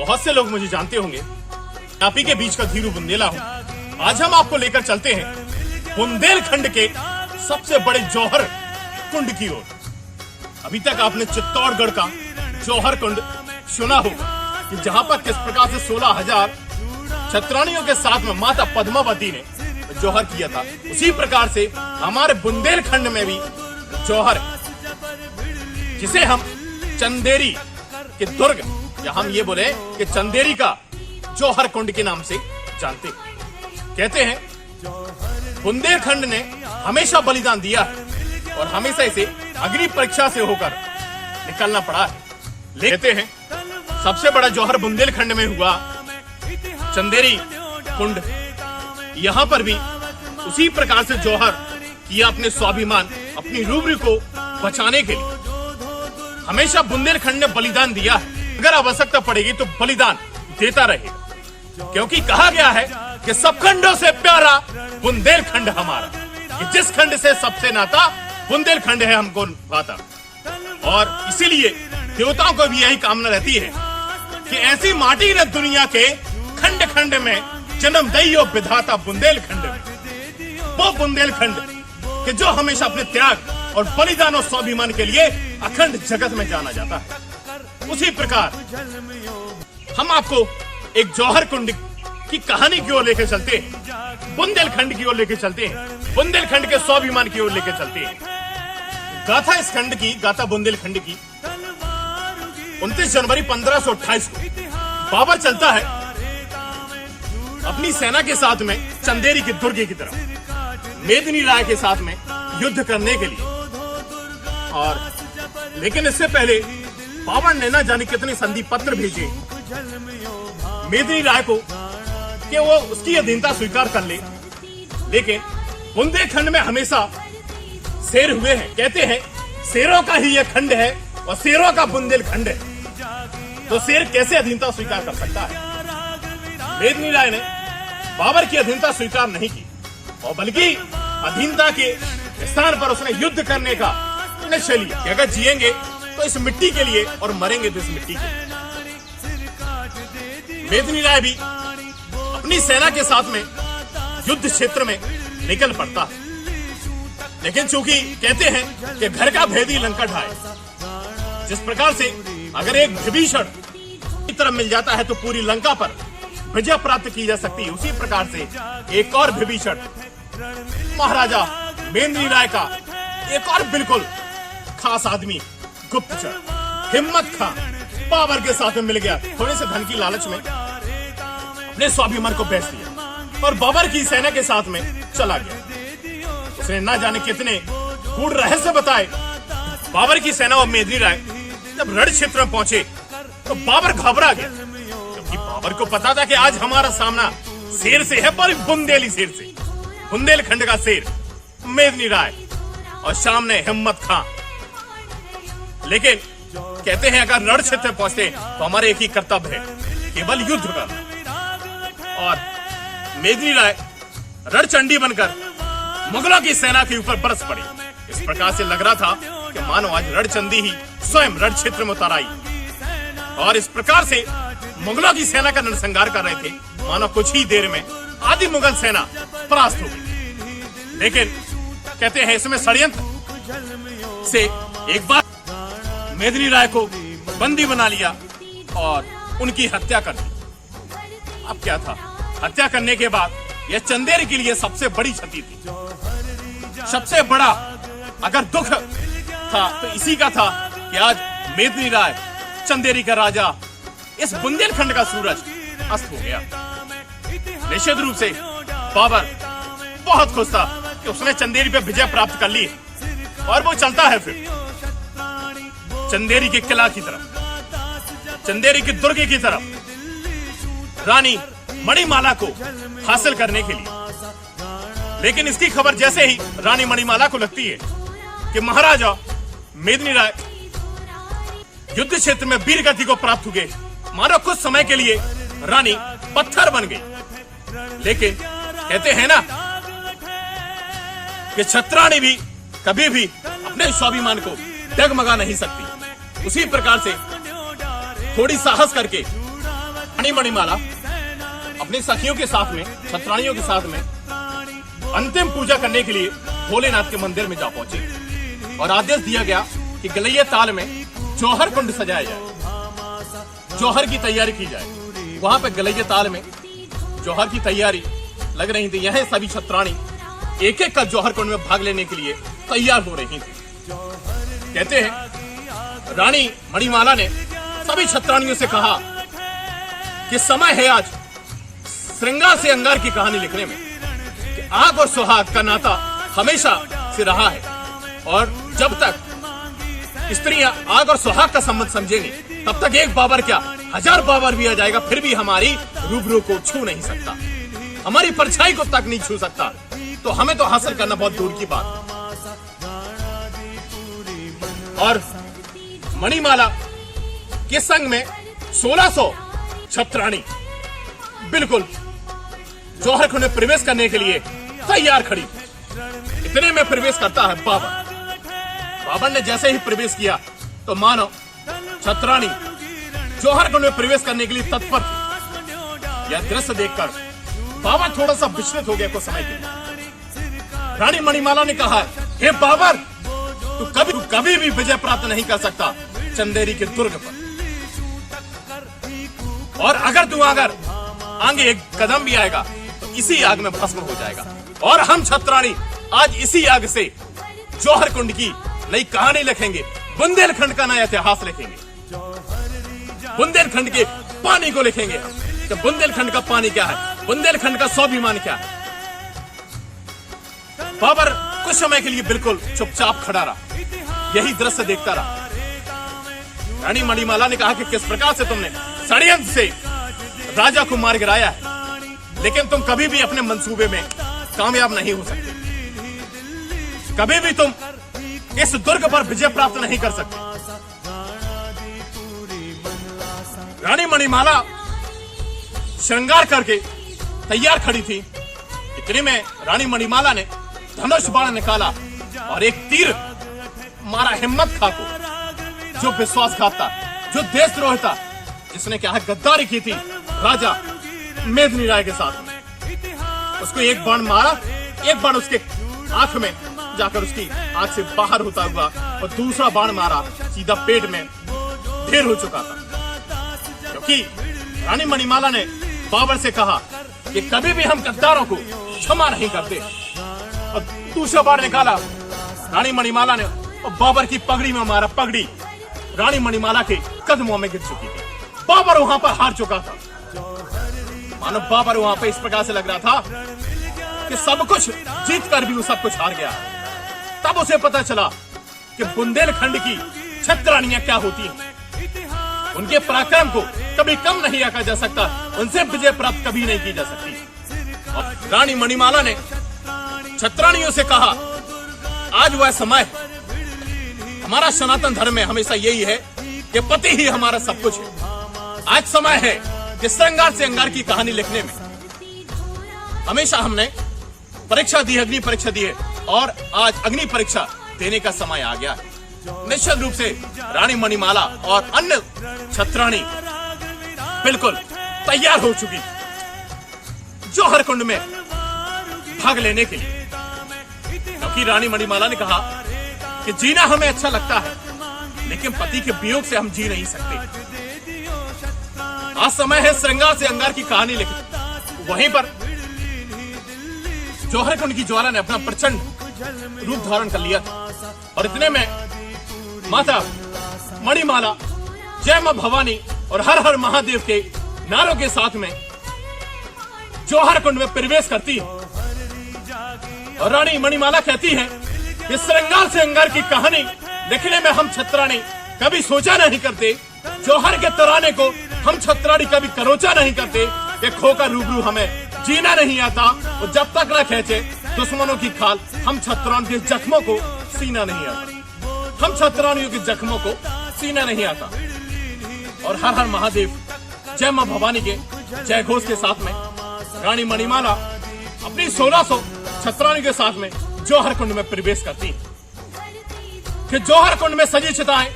बहुत से लोग मुझे जानते होंगे, आप ही के बीच का धीरू बुंदेला हूँ। आज हम आपको लेकर चलते हैं बुंदेलखंड के सबसे बड़े जौहर कुंड की ओर। अभी तक आपने चित्तौड़गढ़ का जौहर कुंड सुना होगा कि जहां पर किस प्रकार से 16,000 छत्राणियों के साथ में माता पद्मावती ने जौहर किया था, उसी प्रकार से हमारे बुंदेलखंड में भी जौहर है, जिसे हम चंदेरी के दुर्ग या हम ये बोले कि चंदेरी का जौहर कुंड के नाम से जानते हैं। कहते हैं बुंदेलखंड ने हमेशा बलिदान दिया है और हमेशा इसे अग्नि परीक्षा से होकर निकलना पड़ा है। कहते हैं सबसे बड़ा जौहर बुंदेलखंड में हुआ चंदेरी कुंड। यहाँ पर भी उसी प्रकार से जौहर किया अपने स्वाभिमान, अपनी रूबरी को बचाने के लिए। हमेशा बुंदेलखंड ने बलिदान दिया है, अगर आवश्यकता पड़ेगी तो बलिदान देता रहेगा, क्योंकि कहा गया है कि सब खंडों से प्यारा बुंदेलखंड हमारा, कि जिस खंड से सबसे नाता बुंदेलखंड है हमको नाता। और इसीलिए देवताओं को भी यही कामना रहती है कि ऐसी माटी ने दुनिया के खंड खंड में जन्म दइयो विधाता बुंदेलखंड में। वो बुंदेलखंड कि जो हमेशा अपने त्याग और बलिदान और स्वाभिमान के लिए अखंड जगत में जाना जाता है। उसी प्रकार हम आपको एक जौहर कुंड की कहानी की ओर लेकर चलते हैं, बुंदेलखंड की ओर लेकर चलते हैं, बुंदेलखंड के स्वाभिमान की ओर लेकर चलते हैं। गाथा इस खंड की, गाथा बुंदेलखंड की 29 जनवरी 1528 को बाबर चलता है अपनी सेना के साथ में चंदेरी के दुर्ग की तरफ, मेदिनी राय के साथ में युद्ध करने के लिए। और लेकिन इससे पहले बाबर ने ना जाने कितने संधि पत्र भेजे मेदिनी राय को कि वो उसकी अधीनता स्वीकार कर ले। लेकिन बुंदेलखंड में हमेशा शेर हुए हैं। कहते हैं शेरों का ही यह खंड है और शेरों का बुंदेलखंड है, तो शेर कैसे अधीनता स्वीकार कर सकता है। मेदिनी राय ने बाबर की अधीनता स्वीकार नहीं की और बल्कि अधीनता के स्थान पर उसने युद्ध करने का निश्चय लिया कि अगर जिएंगे तो इस मिट्टी के लिए और मरेंगे तो इस मिट्टी के लिए। मेदिनी राय भी अपनी सेना के साथ में युद्ध क्षेत्र में निकल पड़ता है। लेकिन चूंकि कहते हैं कि घर का भेदी लंका ढाए, जिस प्रकार से अगर एक विभीषण की तरफ मिल जाता है तो पूरी लंका पर विजय प्राप्त की जा सकती है, उसी प्रकार से एक और विभीषण महाराजा मेदिनी राय का एक और बिल्कुल खास आदमी गुप्तचर हिम्मत खां बाबर के साथ में मिल गया। थोड़े से धन की लालच में अपने स्वाभिमान को बेच दिया और बाबर की सेना के साथ में चला गया। उसने ना जाने कितने गूढ़ रहस्य बताए। बाबर की सेना और मेदिनी राय जब रण क्षेत्र में पहुंचे तो बाबर घबरा गया, क्योंकि बाबर को पता था कि आज हमारा सामना शेर से है, पर बुंदेली शेर से, बुंदेलखंड का शेर मेदिनी राय और सामने हिम्मत खां। लेकिन कहते हैं अगर रण क्षेत्र पहुंचते तो हमारे एक ही कर्तव्य है, केवल युद्ध करना। और मेदिनी राय रणचंडी बनकर मुगलों की सेना के ऊपर बरस पड़ी। इस प्रकार से लग रहा था कि मानो आज रणचंडी ही स्वयं रण क्षेत्र में उतर आई और इस प्रकार से मुगलों की सेना का नरसंहार कर रहे थे, मानो कुछ ही देर में आधी मुगल सेना परास्त हो गई। लेकिन कहते हैं इसमें षड्यंत्र से एक बार मेदिनी राय को बंदी बना लिया और उनकी हत्या कर दी। अब क्या था, हत्या करने के बाद यह चंदेरी के लिए सबसे बड़ी क्षति थी। सबसे बड़ा अगर दुख था तो इसी का था कि आज मेदिनी राय चंदेरी का राजा, इस बुंदेलखंड का सूरज अस्त हो गया। निश्चित रूप से बाबर बहुत खुश था कि उसने चंदेरी पे विजय प्राप्त कर ली और वो चलता है फिर चंदेरी के किला की तरफ, चंदेरी के दुर्ग की तरफ, रानी मणिमाला को हासिल करने के लिए। लेकिन इसकी खबर जैसे ही रानी मणिमाला को लगती है कि महाराजा मेदिनी राय युद्ध क्षेत्र में वीर गति को प्राप्त हुए, मानो कुछ समय के लिए रानी पत्थर बन गई। लेकिन कहते हैं ना कि छत्राणी भी कभी भी अपने स्वाभिमान को डगमगा नहीं सकती। उसी प्रकार से थोड़ी साहस करके रानी मणिमाला अपनी सखियों के साथ में, छत्राणियों के साथ में अंतिम पूजा करने के लिए भोलेनाथ के मंदिर में जा पहुंची और आदेश दिया गया कि गलैया ताल में जौहर कुंड सजाया जाए, जौहर की तैयारी की जाए। वहां पे गलैया ताल में जौहर की तैयारी लग रही थी। यह सभी छत्राणी एक एक कर जौहर कुंड में भाग लेने के लिए तैयार हो रही थी। कहते हैं रानी मणिमाला ने सभी छत्राणियों से कहा कि समय है आज श्रृंगार से अंगार की कहानी लिखने में, कि आग और सुहाग का नाता हमेशा से रहा है और जब तक स्त्रियां आग और सुहाग का संबंध समझेंगी तब तक एक बाबर क्या 1000 बाबर भी आ जाएगा फिर भी हमारी रूबरू को छू नहीं सकता, हमारी परछाई को तक नहीं छू सकता। तो हमें तो हासिल करना बहुत दूर की बात। और मणिमाला के संग में 1600 छत्राणी बिल्कुल जौहर कुंड में प्रवेश करने के लिए तैयार खड़ी। इतने में प्रवेश करता है बाबर। बाबर ने जैसे ही प्रवेश किया तो मानो छत्राणी जौहर कुंड में प्रवेश करने के लिए तत्पर थी। यह दृश्य देखकर बाबर थोड़ा सा विचलित हो गया कुछ समय के लिए। रानी मणिमाला ने कहा, हे बाबर, तू कभी भी विजय प्राप्त नहीं कर सकता चंदेरी के दुर्ग पर, और अगर आगे एक कदम भी आएगा तो इसी आग में भस्म हो जाएगा। और हम छत्राणी आज इसी आग से जौहर कुंड की नई कहानी लिखेंगे, बुंदेलखंड का नया इतिहास लिखेंगे, बुंदेलखंड के पानी को लिखेंगे कि बुंदेलखंड का पानी क्या है, बुंदेलखंड का स्वाभिमान क्या है। बाबर कुछ समय के लिए बिल्कुल चुपचाप खड़ा रहा, यही दृश्य देखता रहा। रानी मणिमाला ने कहा कि किस प्रकार से तुमने षड्यंत्र से राजा को मार गिराया है, लेकिन तुम कभी भी अपने मंसूबे में कामयाब नहीं हो सकते, कभी भी तुम इस दुर्ग पर विजय प्राप्त नहीं कर सकते। रानी मणिमाला श्रृंगार करके तैयार खड़ी थी। इतने में रानी मणिमाला ने धनुष बाण निकाला और एक तीर मारा हिम्मत खा को, जो विश्वासघात था, जो देशद्रोह था, जिसने क्या है गद्दारी की थी राजा मेदिनी राय के साथ में। उसको एक बाण मारा, एक बाण उसके आंख में जाकर उसकी आंख से बाहर होता हुआ और दूसरा बाण मारा सीधा पेट में ढेर हो चुका था। क्योंकि रानी मणिमाला ने बाबर से कहा कि कभी भी हम गद्दारों को क्षमा नहीं करते, और दूसरा बाण निकाला रानी मणिमाला ने और बाबर की पगड़ी में मारा। पगड़ी रानी मणिमाला के कदमों में गिर चुकी थी। बाबर वहां पर हार चुका था। मानो बाबर वहां पर इस प्रकार से लग रहा था कि सब कुछ जीत कर भी वो सब कुछ हार गया। तब उसे पता चला कि बुंदेलखंड की छत्राणियां क्या होती हैं। उनके पराक्रम को कभी कम नहीं रखा जा सकता, उनसे विजय प्राप्त कभी नहीं की जा सकती। और रानी मणिमाला ने छत्राणियों से कहा, आज वह समय, हमारा सनातन धर्म में हमेशा यही है कि पति ही हमारा सब कुछ है। आज समय है कि श्रृंगार से अंगार की कहानी लिखने में हमेशा हमने परीक्षा दी है, अग्नि परीक्षा दी है, और आज अग्नि परीक्षा देने का समय आ गया है। निश्चित रूप से रानी मणिमाला और अन्य छत्राणी बिल्कुल तैयार हो चुकी जौहर कुंड में भाग लेने के लिए, क्योंकि रानी मणिमाला ने कहा कि जीना हमें अच्छा लगता है, लेकिन पति के वियोग से हम जी नहीं सकते। आज समय है श्रृंगार से अंगार की कहानी लिखनी। वहीं पर जौहर कुंड की ज्वाला ने अपना प्रचंड रूप धारण कर लिया था, और इतने में माता मणिमाला जय मां भवानी और हर हर महादेव के नारों के साथ में जौहर कुंड में प्रवेश करती है। और रानी मणिमाला कहती है कि श्रृंगार से अंगार की कहानी लिखने में हम छत्राणी कभी सोचा नहीं करते, जौहर के तराने को हम छत्राणी कभी करोचा नहीं करते, ये खोकर रूबरू हमें जीना नहीं आता, और जब तक न खींचे दुश्मनों की खाल हम छत्राण के जख्मों को सीना नहीं आता, हम छत्राणियों के जख्मों को सीना नहीं आता। और हर हर महादेव जय मां भवानी के जय घोष के साथ में रानी मणिमाला अपनी 1600 छत्राणी के साथ में जौहर कुंड में प्रवेश करती है। कि जौहर कुंड में सजी चिताएं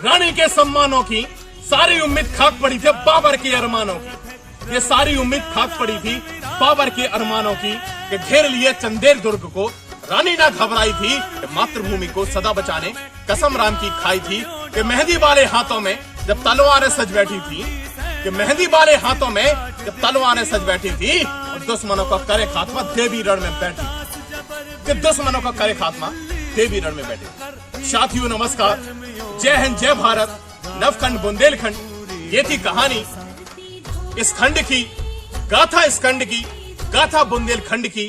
रानी के सम्मानों की सारी उम्मीद खाक पड़ी थी बाबर के अरमानों की। ये सारी उम्मीद खाक पड़ी थी बाबर के अरमानों की कि घेर लिए चंदेल दुर्ग को। रानी ना घबराई थी कि मातृभूमि को सदा बचाने कसम राम की खाई थी कि मेहंदी वाले हाथों में जब तलवारें सज बैठी थी, कि मेहंदी वाले हाथों में जब तलवारें सज बैठी थी और दुश्मनों का करे खात्मा देवी रण में बैठी, कि दुश्मनों का करे खात्मा देवी रण में बैठी। साथियों नमस्कार, जय हिंद, जय भारत, नवखंड बुंदेलखंड। ये थी कहानी इस खंड की, गाथा इस खंड की, गाथा बुंदेलखंड की।